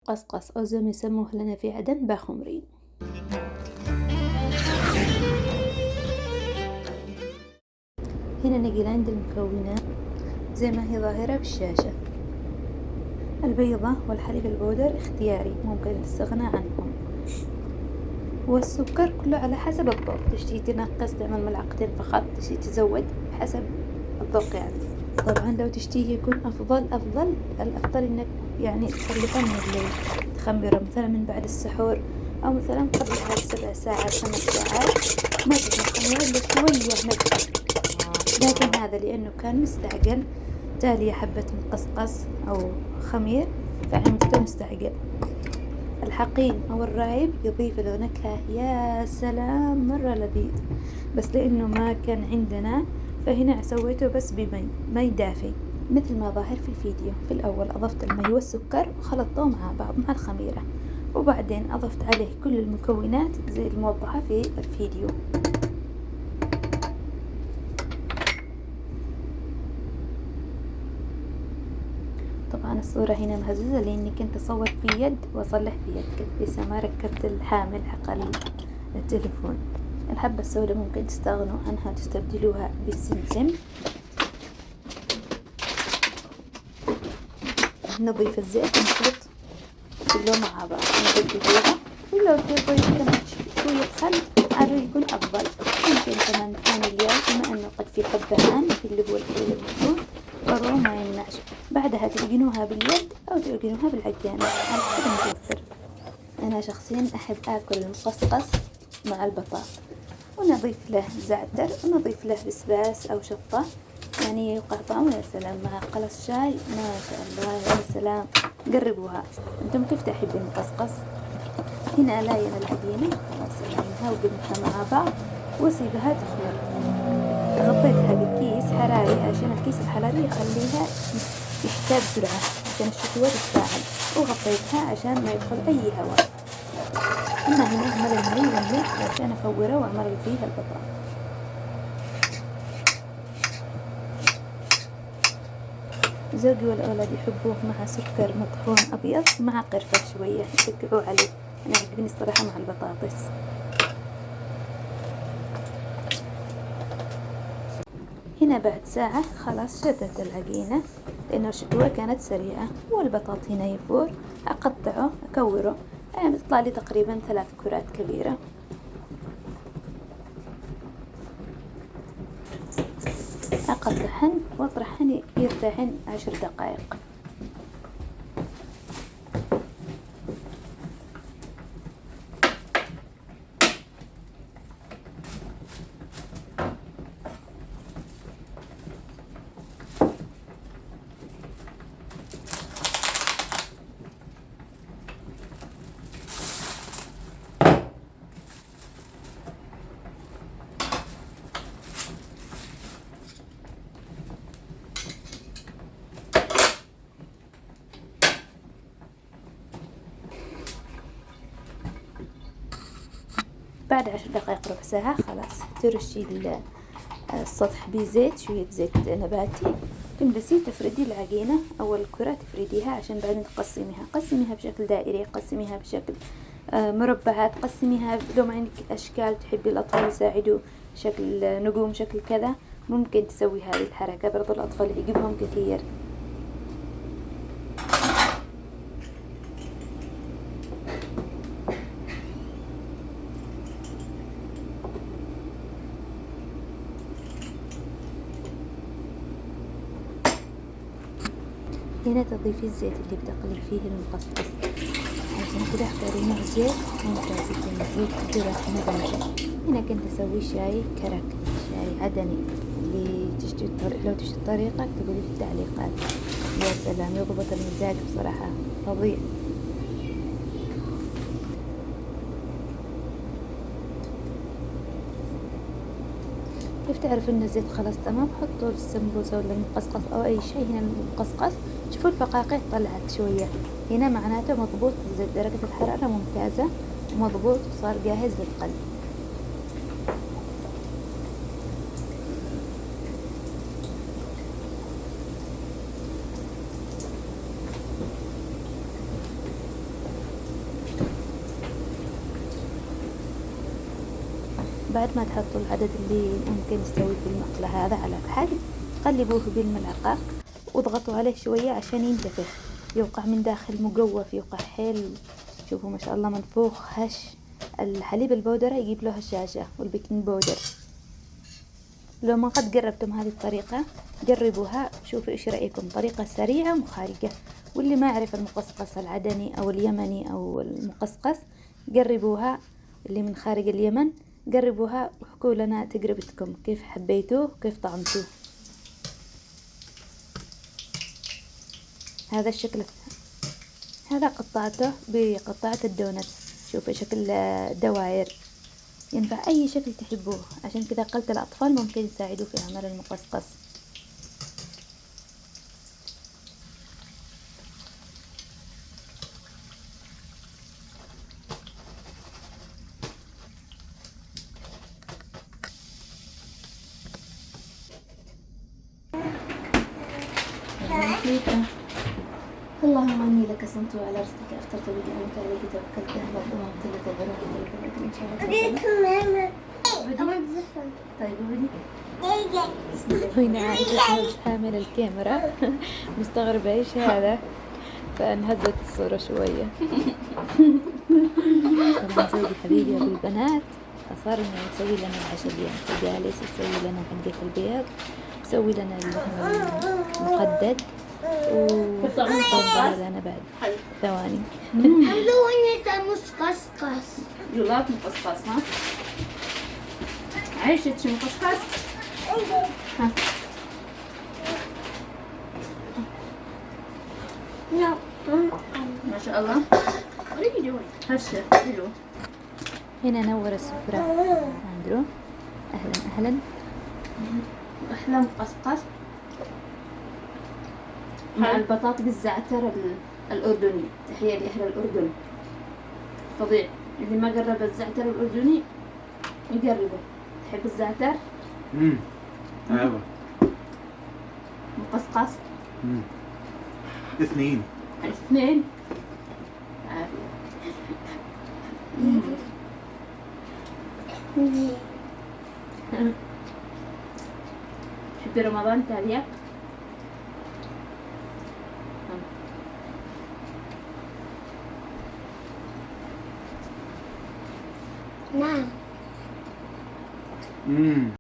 قصقص أو زي ما يسموه لنا في عدن باخمرين. هنا نجي عند المكونات زي ما هي ظاهرة بالشاشة. البيضة والحليب البودر اختياري، ممكن الاستغناء عنهم، والسكر كله على حسب الذوق، تشتي تنقص تعمل ملعقتين فقط، تشتي تزود حسب الذوق يعني. طبعا لو تشتيه يكون الأفضل إنك يعني تخلطه من الليل، تخمره مثلا من بعد السحور، أو مثلا قبلها ب7 ساعات 5 ساعات، ما تبغى تخمره إلا شوية نكهة. لكن هذا لأنه كان مستعجل، تالي حبة مقصقص أو خمير فعملته مستعجل. الحقين أو الرايب يضيف له نكهة يا سلام مرة لذيذ، بس لأنه ما كان عندنا فهنا سويته بس مي دافي مثل ما ظاهر في الفيديو. في الأول أضفت المي والسكر وخلطته مع بعض مع الخميرة، وبعدين أضفت عليه كل المكونات زي الموضحة في الفيديو. طبعا الصورة هنا مهزوزة لأني كنت أصور في يد وأصلح في يد، كنت لسه ما ركبت الحامل حق التليفون. الحبة السوداء ممكن تستغنوا عنها تستبدلوها بالسمسم. نضيف الزيت ونخلط كله مع بعض، نضيف البيضة، ولو تبغي كمان شوية خل عاد يكون أفضل. ممكن كمان فانيليا بما أنه قد في حبهان في اللي هو الحليب المفروض، برضو ما يمنعش. بعدها تعجنوها باليد أو تعجنوها بالعجانة على حسب المتوفر. أنا شخصيا أحب آكل المقصقص مع البطاطا، ونضيف له زعتر ونضيف له بسباس أو شطة، يعني يوقع طعمه يا سلام مع قلص شاي ما شاء الله يا سلام. قربوها أنتم كيف تحبين المقصقص. هنا لاين العجينة خلاص ألينها وقلبتها مع بعض وأسيبها تخمر. غطيتها بكيس حراري عشان الكيس الحراري يخليها يحتاج بسرعة عشان الشكوى تتفاعل، وغطيتها عشان ما يدخل أي هواء. أما هنا أعمل المي والملح عشان أفوره وأعمل فيه البطاطا. زوجي والأولاد يحبوه مع سكر مطحون أبيض مع قرفة شوية يسكروا عليه، أنا عجبني الصراحة مع البطاطس. هنا بعد ساعة خلاص شدت العجينة لأنه الشكوى كانت سريعة، والبطاط هنا يفور. أقطعه أكوره، يعني بتطلع لي تقريبا 3 كرات كبيرة. أقطعهن وأطرحهن يرتاحن 10 دقائق. بعد 10 دقائق ربع ساعة خلاص ترشي السطح بزيت، شوية زيت نباتي، تلبسيه تفردي العجينة أو الكرة تفرديها عشان بعدين قسميها بشكل دائري، قسميها بشكل مربعات، قسميها لو ما عندك أشكال تحبي الأطفال يساعدوا شكل نجوم شكل كذا ممكن تسوي هذه الحركة، برضو الأطفال يعجبهم كثير. هنا تضيفي الزيت اللي بتقلي فيه المقصقص، عشان كده اختاري نوع زيت ممتاز يكون زيت ذرة نباتي. هنا كنت أسوي شاي كرك، شاي عدني، اللي لو تشتي الطريقة اكتبوا لي في التعليقات. يا سلام يضبط المزاج بصراحة فظيع. كيف تعرف ان الزيت خلاص تمام؟ حطوا السمبوسة ولا المقصقص او اي شيء. هنا المقصقص شوفوا الفقاقيع طلعت شوية، هنا معناته مضبوط، درجة الحرارة ممتازة ومضبوط وصار جاهز للقلي. بعد ما تحطوا العدد اللي ممكن يستوي في المقلاة هذا على الحد، قلبوه بالملعقة واضغطوا عليه شوية عشان ينتفخ، يوقع من داخل مجوف، يوقع حلو. شوفوا ما شاء الله منفوخ هش. الحليب البودرة يجيب له هشاشة، والبيكنج بودر. لو ما قد جربتم هذه الطريقة جربوها، شوفوا ايش رأيكم. طريقة سريعة مخارجة. واللي ما يعرف المقصقص العدني او اليمني او المقصقص جربوها، اللي من خارج اليمن جربوها وحكوا لنا تجربتكم، كيف حبيتوه وكيف طعمتوه. هذا الشكل، هذا قطعته بقطعة الدونتس. شوفوا شكل دوائر، ينفع أي شكل تحبوه. عشان كذا قلت الأطفال ممكن يساعدوا في عمل المقصقص. اللهم اني لك صمت وعلى رزقك اخترت بك انك عليك توكلت وضمنت لك بركه البلد ان شاء الله. طيب بدي هنا عائشة حامل الكاميرا مستغربة ايش هذا، فانهزت الصورة شوية. طبعا زوجي حبيبي ابو البنات اصر انه يسوي لنا العشاء اليوم، فجالس يسوي لنا حقة البيض، يسوي لنا اللحم المقدد، وطبعا لنا بعد ثواني. مقصقص. جولات مقصقص ها؟ عيشت شو مقصقص؟ ها. ما شاء الله. هشة حلو. هنا نور السفرة أندرو. أهلا أهلا. أحلى مقصقص مع البطاطا بالزعتر الأردني. تحية لأهل الأردن، فظيع. اللي ما جرب الزعتر الأردني يجربه. تحب الزعتر؟ ايوه. مقصقص. اثنين. عافية. تحبي رمضان تالية؟ نعم.